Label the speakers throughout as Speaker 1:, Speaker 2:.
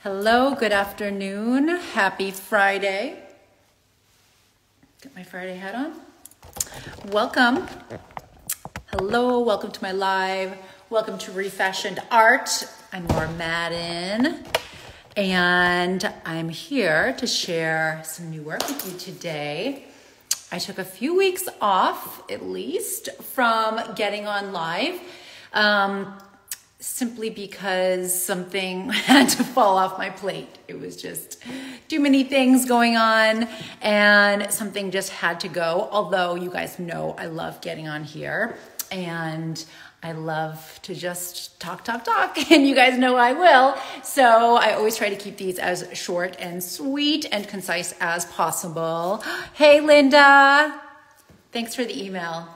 Speaker 1: Hello, good afternoon. Happy Friday. Get my Friday hat on. Welcome. Hello, welcome to my live. Welcome to ReFashioned Art. I'm Laura Madden, and I'm here to share some new work with you today. I took a few weeks off, at least, from getting on live. Simply because something had to fall off my plate. It was just too many things going on and something just had to go. Although you guys know I love getting on here and I love to just talk, and you guys know I will. So I always try to keep these as short and sweet and concise as possible. Hey, Linda. Thanks for the email.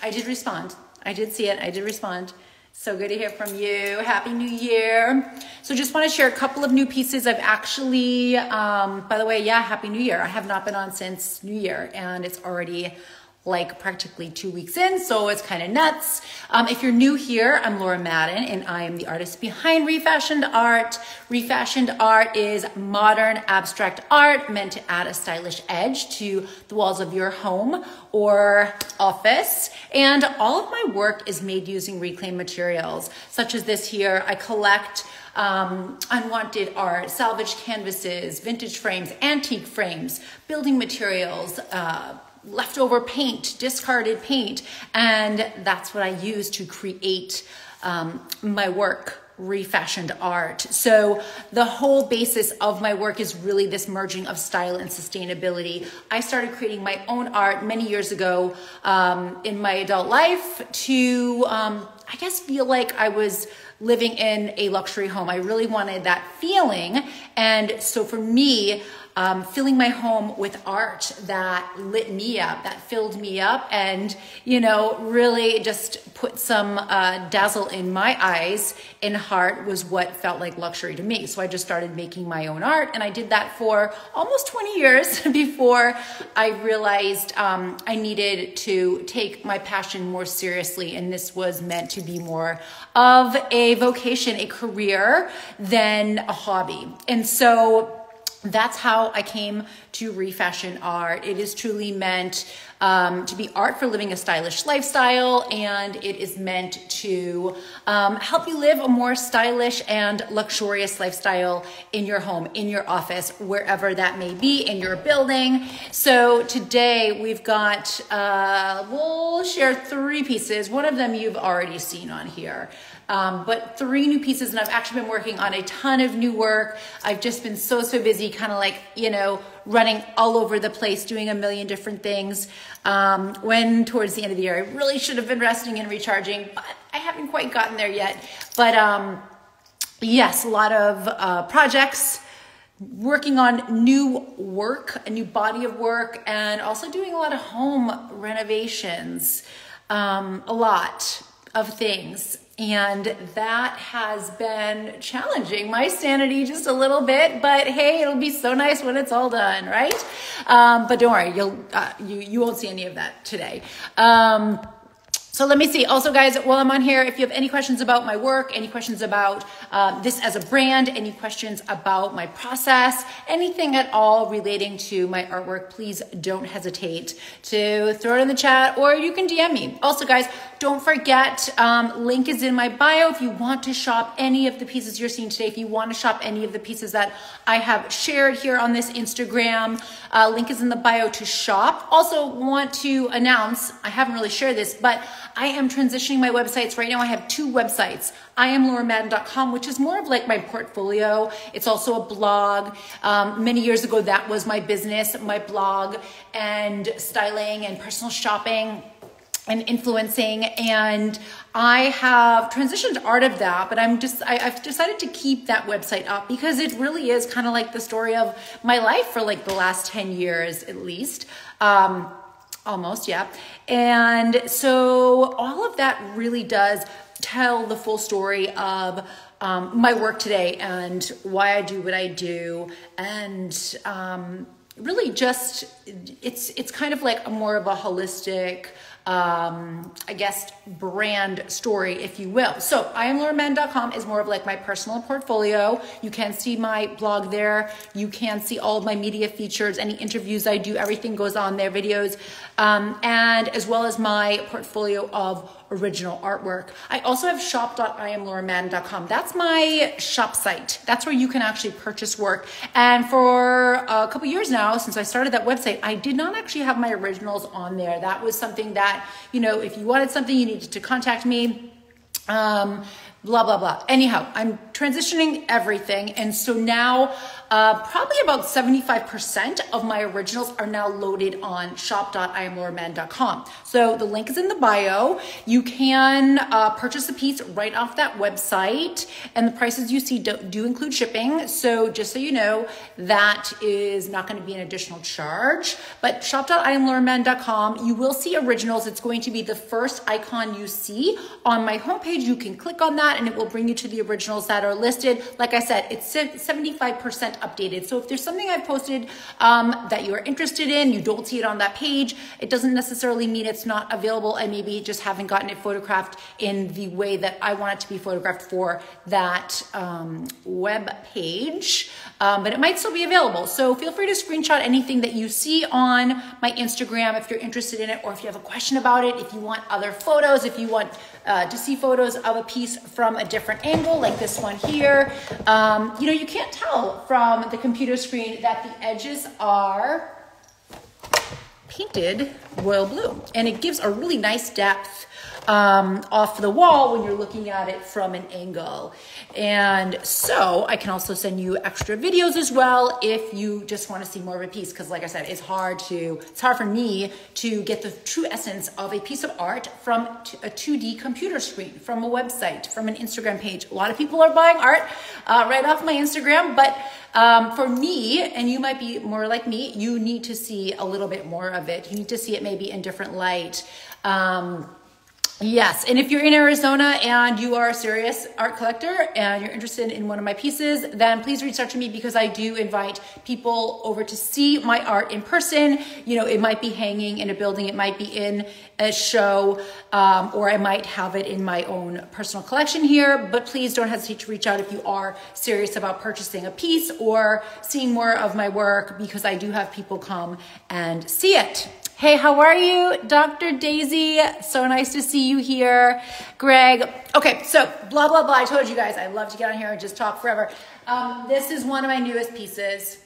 Speaker 1: I did respond. I did see it. I did respond. So good to hear from you. Happy New Year. So just want to share a couple of new pieces. I've actually, by the way, yeah, Happy New Year. I have not been on since New Year and it's already like practically 2 weeks in, so it's kind of nuts. If you're new here, I'm Laura Madden and I am the artist behind ReFashioned Art. ReFashioned Art is modern abstract art meant to add a stylish edge to the walls of your home or office. And all of my work is made using reclaimed materials, such as this here. I collect unwanted art, salvaged canvases, vintage frames, antique frames, building materials, leftover paint, discarded paint, and that's what I use to create my work, ReFashioned Art. So the whole basis of my work is really this merging of style and sustainability. I started creating my own art many years ago in my adult life to, I guess, feel like I was living in a luxury home. I really wanted that feeling. And so for me, filling my home with art that lit me up, that filled me up, and, you know, really just put some dazzle in my eyes and heart was what felt like luxury to me. So I just started making my own art, and I did that for almost 20 years before I realized I needed to take my passion more seriously, and this was meant to be more of a vocation, a career, than a hobby. And so that's how I came to ReFashion Art. It is truly meant to be art for living a stylish lifestyle, and it is meant to help you live a more stylish and luxurious lifestyle in your home, in your office, wherever that may be, in your building. So today we've got, we'll share 3 pieces. One of them you've already seen on here. But 3 new pieces, and I've actually been working on a ton of new work. I've just been so busy, kind of like, you know, running all over the place, doing a million different things. When towards the end of the year, I really should have been resting and recharging, but I haven't quite gotten there yet. But yes, a lot of projects, working on new work, a new body of work, and also doing a lot of home renovations, a lot of things. And that has been challenging my sanity just a little bit, but hey, it'll be so nice when it's all done, right? But don't worry, you won't see any of that today. So let me see. Also, guys, while I'm on here, if you have any questions about my work, any questions about this as a brand, any questions about my process, anything at all relating to my artwork, please don't hesitate to throw it in the chat, or you can DM me. Also, guys, don't forget, link is in my bio if you want to shop any of the pieces you're seeing today. If you want to shop any of the pieces that I have shared here on this Instagram, link is in the bio to shop. Also want to announce, I haven't really shared this, but I am transitioning my websites. Right now I have 2 websites. IamLauraMadden.com, which is more of like my portfolio. It's also a blog. Many years ago, that was my business, my blog, and styling and personal shopping and influencing. And I have transitioned art of that, but I've decided to keep that website up because it really is kind of like the story of my life for like the last 10 years at least. Almost, yeah. And so all of that really does tell the full story of my work today and why I do what I do. And really just, it's kind of like a more of a holistic I guess, brand story, if you will. So IamLauraMann.com is more of like my personal portfolio. You can see my blog there. You can see all of my media features, any interviews I do, everything goes on there, videos, and as well as my portfolio of original artwork. I also have shop.IamLauraMann.com. That's my shop site. That's where you can actually purchase work. And for a couple years now, since I started that website, I did not actually have my originals on there. That was something that, you know, if you wanted something, you needed to contact me. Blah, blah, blah. Anyhow, I'm transitioning everything. And so now probably about 75% of my originals are now loaded on shop.IamLauraMann.com. So the link is in the bio. You can purchase a piece right off that website. And the prices you see do include shipping. So just so you know, that is not going to be an additional charge. But shop.IamLauraMann.com, you will see originals. It's going to be the first icon you see on my homepage. You can click on that and it will bring you to the originals that are listed. Like I said, it's 75% updated. So if there's something I've posted that you are interested in, you don't see it on that page, it doesn't necessarily mean it's not available. I maybe just haven't gotten it photographed in the way that I want it to be photographed for that web page, but it might still be available. So feel free to screenshot anything that you see on my Instagram if you're interested in it, or if you have a question about it, if you want other photos, if you want to see photos of a piece from a different angle, like this one here. You know, you can't tell from the computer screen that the edges are painted royal blue, and it gives a really nice depth off the wall when you're looking at it from an angle. And so I can also send you extra videos as well if you just want to see more of a piece, because like I said, it's hard for me to get the true essence of a piece of art from a 2D computer screen, from a website, from an Instagram page. A lot of people are buying art right off my Instagram, but for me, and you might be more like me, you need to see a little bit more of it. You need to see it maybe in different light. Yes, and if you're in Arizona and you are a serious art collector and you're interested in one of my pieces, then please reach out to me, because I do invite people over to see my art in person. You know, it might be hanging in a building, it might be in a show, or I might have it in my own personal collection here, but please don't hesitate to reach out if you are serious about purchasing a piece or seeing more of my work, because I do have people come and see it. Hey, how are you? Dr. Daisy, so nice to see you here. Greg, okay, so blah, blah, blah. I told you guys, I love to get on here and just talk forever. This is one of my newest pieces.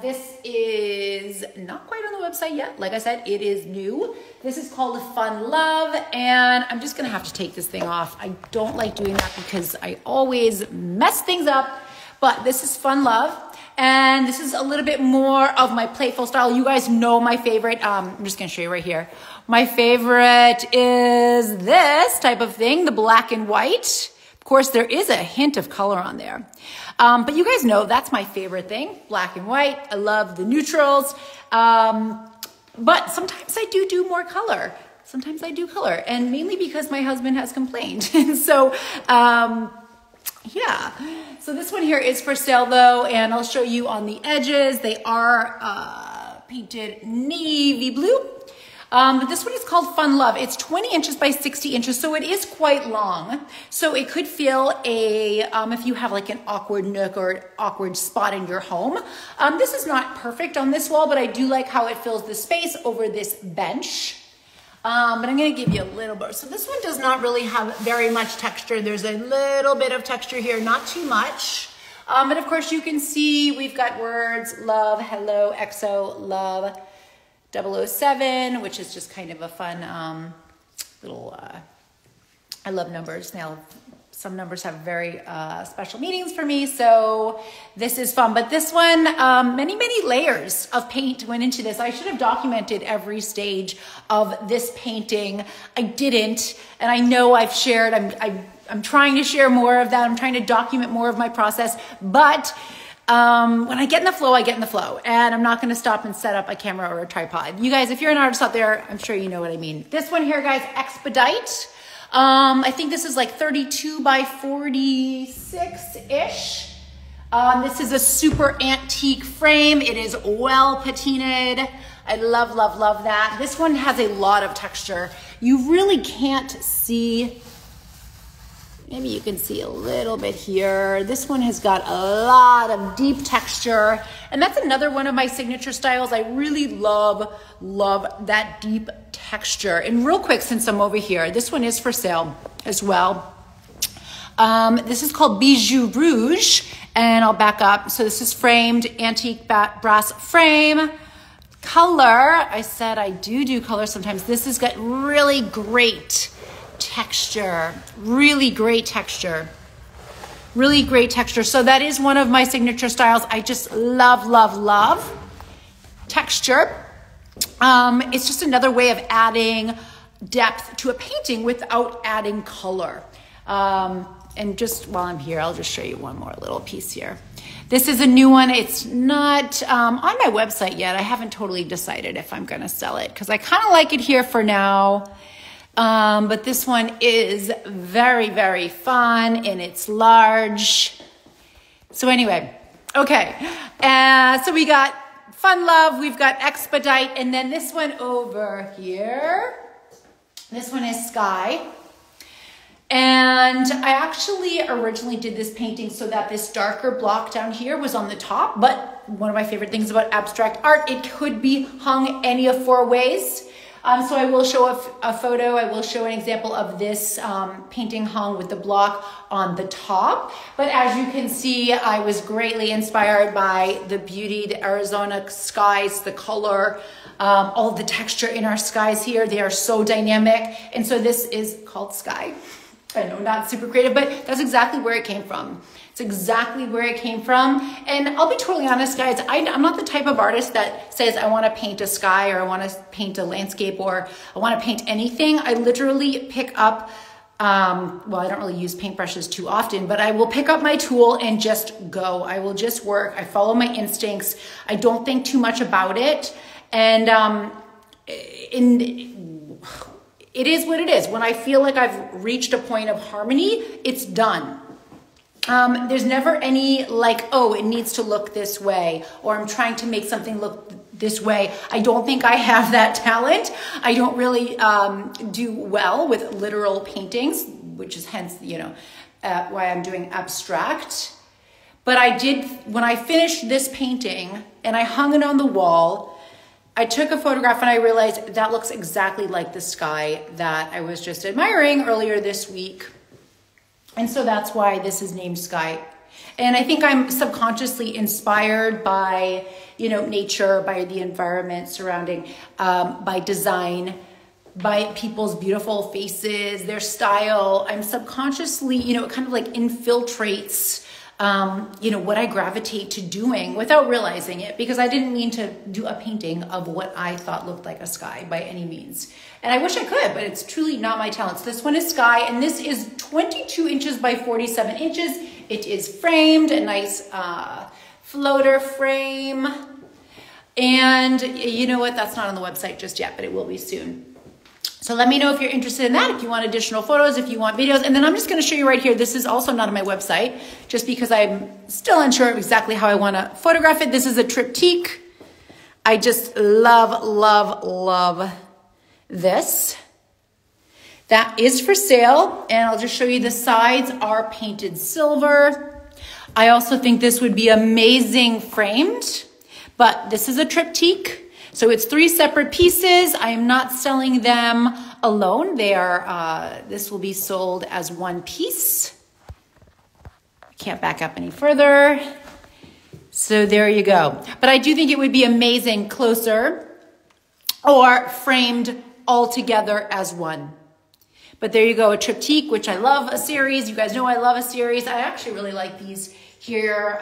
Speaker 1: This is not quite on the website yet. Like I said, it is new. This is called Fun Love, and I'm just gonna have to take this thing off. I don't like doing that because I always mess things up, but this is Fun Love. And this is a little bit more of my playful style. You guys know my favorite. I'm just going to show you right here. My favorite is this type of thing, the black and white. Of course, there is a hint of color on there. But you guys know that's my favorite thing, black and white. I love the neutrals. But sometimes I do more color. Sometimes I do color. And mainly because my husband has complained. And so, yeah, so this one here is for sale though, and I'll show you on the edges. They are painted navy blue. But this one is called Fun Love. It's 20 inches by 60 inches, so it is quite long. So it could fill a, if you have like an awkward nook or awkward spot in your home. This is not perfect on this wall, but I do like how it fills the space over this bench. But I'm going to give you a little bit. So this one does not really have very much texture. There's a little bit of texture here, not too much. But of course you can see we've got words, love, hello, XO, love, 007, which is just kind of a fun little, I love numbers. Now, some numbers have very special meanings for me, so this is fun. But this one, many layers of paint went into this. I should have documented every stage of this painting. I didn't, and I know I've shared, I'm trying to share more of that. I'm trying to document more of my process, but when I get in the flow, I get in the flow, and I'm not going to stop and set up a camera or a tripod. You guys, if you're an artist out there, I'm sure you know what I mean. This one here, guys, Expedite. I think this is like 32 by 46-ish. This is a super antique frame. It is well patinaed. I love, love, love that. This one has a lot of texture. You really can't see, maybe you can see a little bit here. This one has got a lot of deep texture. And that's another one of my signature styles. I really love, love that deep texture. And real quick, since I'm over here, this one is for sale as well. This is called Bijou Rouge, and I'll back up. So this is framed antique brass frame. Color, I said I do color sometimes. This has got really great texture, really great texture, really great texture. So that is one of my signature styles. I just love, love, love texture. It's just another way of adding depth to a painting without adding color. And just while I'm here, I'll just show you one more little piece here. This is a new one. It's not on my website yet. I haven't totally decided if I'm going to sell it because I kind of like it here for now. But this one is very, very fun and it's large. So anyway, okay. So we got Fun Love, we've got Expedite, and then this one over here. This one is Sky. And I actually originally did this painting so that this darker block down here was on the top, but one of my favorite things about abstract art, it could be hung any of four ways. So I will show a photo, I will show an example of this painting hung with the block on the top. But as you can see, I was greatly inspired by the beauty, the Arizona skies, the color, all the texture in our skies here. They are so dynamic. And so this is called Sky. I know, not super creative, but that's exactly where it came from. It's exactly where it came from. And I'll be totally honest, guys, I'm not the type of artist that says I want to paint a sky or I want to paint a landscape or I want to paint anything. I literally pick up, well, I don't really use paintbrushes too often, but I will pick up my tool and just go. I will just work. I follow my instincts. I don't think too much about it. And it is what it is. When I feel like I've reached a point of harmony, it's done. There's never any like, oh, it needs to look this way, or I'm trying to make something look this way. I don't think I have that talent. I don't really do well with literal paintings, which is hence, you know, why I'm doing abstract. But I did, when I finished this painting and I hung it on the wall, I took a photograph and I realized that looks exactly like the sky that I was just admiring earlier this week. And so that's why this is named Sky. And I think I'm subconsciously inspired by, you know, nature, by the environment surrounding, by design, by people's beautiful faces, their style. I'm subconsciously, you know, it kind of like infiltrates you know, what I gravitate to doing without realizing it, because I didn't mean to do a painting of what I thought looked like a sky by any means. And I wish I could, but it's truly not my talent. So this one is Sky, and this is 22 inches by 47 inches. It is framed, a nice floater frame. And you know what? That's not on the website just yet, but it will be soon. So let me know if you're interested in that, if you want additional photos, if you want videos. And then I'm just going to show you right here. This is also not on my website, just because I'm still unsure of exactly how I want to photograph it. This is a triptyque. I just love, love, love this. That is for sale. And I'll just show you the sides are painted silver. I also think this would be amazing framed, but this is a triptyque. So it's 3 separate pieces. I am not selling them alone. They are, this will be sold as one piece. I can't back up any further. So there you go. But I do think it would be amazing closer or framed all together as one. But there you go, a triptyque, which I love a series. You guys know I love a series. I actually really like these here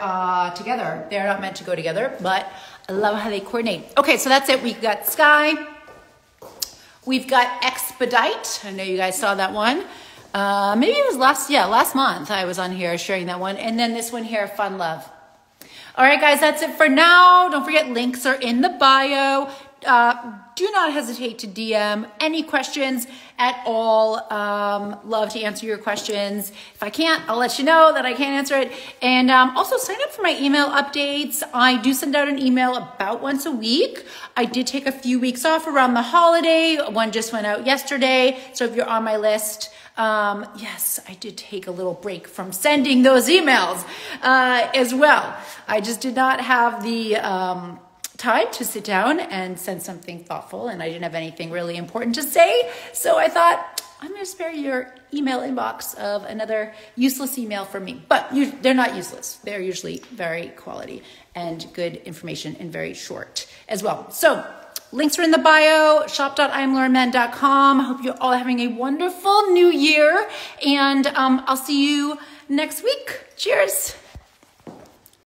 Speaker 1: together. They're not meant to go together, but I love how they coordinate. Okay, so that's it. We've got Sky. We've got Expedite. I know you guys saw that one. Maybe it was last month I was on here sharing that one. And then this one here, Fun Love. All right, guys, that's it for now. Don't forget, links are in the bio. do not hesitate to DM any questions at all. Love to answer your questions. If I can't, I'll let you know that I can't answer it. And also sign up for my email updates. I do send out an email about once a week. I did take a few weeks off around the holiday. One just went out yesterday. So if you're on my list, yes, I did take a little break from sending those emails as well. I just did not have the time to sit down and send something thoughtful, and I didn't have anything really important to say. So I thought, I'm going to spare your email inbox of another useless email from me. But they're not useless. They're usually very quality and good information and very short as well. So links are in the bio, shop.IamLaurenMann.com. I hope you're all having a wonderful new year, and I'll see you next week. Cheers.